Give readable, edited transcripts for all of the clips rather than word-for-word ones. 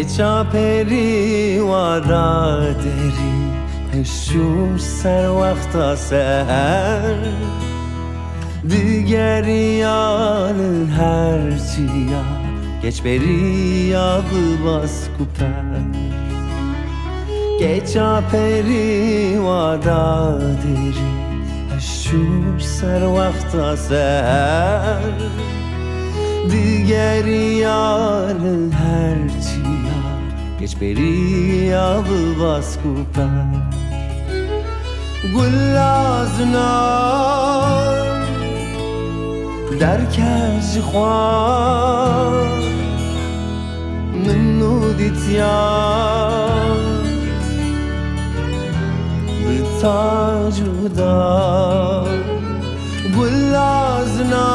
گچا پری وارا دری هشوم سر وقتا سهر دیگریان هرچیا geç beri yağı bas kuper Geça peri vada deri Aşur ser vakta ser Digeri yarın herçiya geç beri yağı bas kuper Gullazına derkez خواه منو دیتیار به تاجودا گلازنا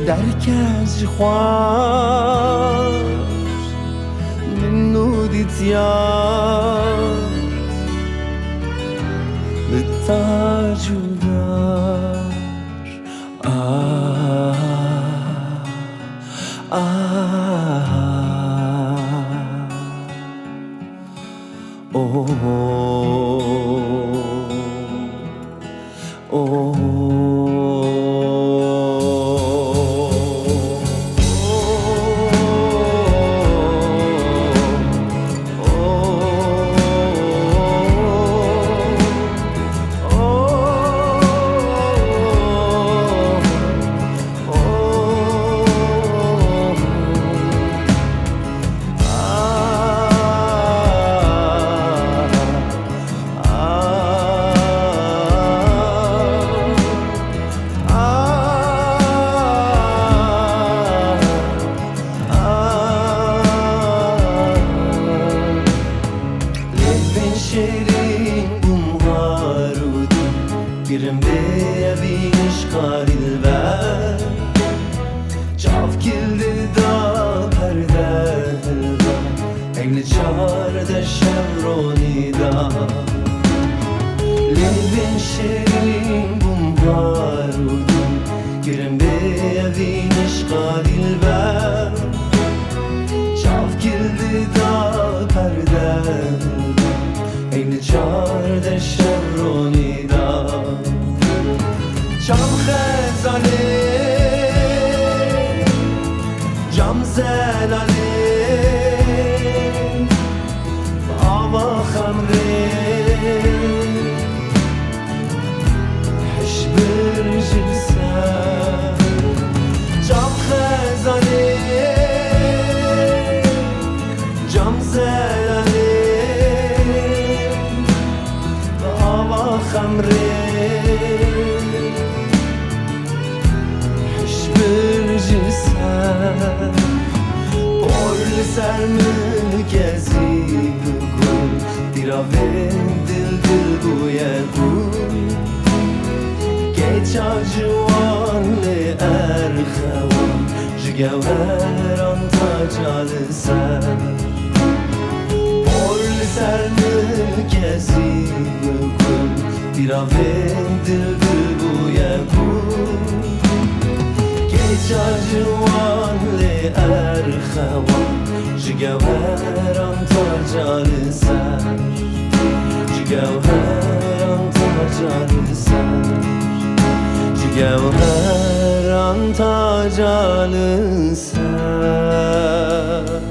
درکز خواه منو دیتیار به تاجودا Girim beyaviniş karil ver Çav kildi da perde Egli çarda şevroni da Levin şerin bumbarudum Girim beyaviniş karil ver Çav kildi da perde Egli çarda şevroni da Cam khezane Cam zelale Ava khamre Hişbir jilse Cam khezane Cam zelale Ava khamre Porli sermül gezi gul Diraven dil buye gul Geça civanli erxevan Jigevheran tacalı ser Porli sermül gezi gul Diraven dil buye gul Civan li erxevan Jigevheran tacalı ser Jigevheran tacalı ser Jigevheran tacalı ser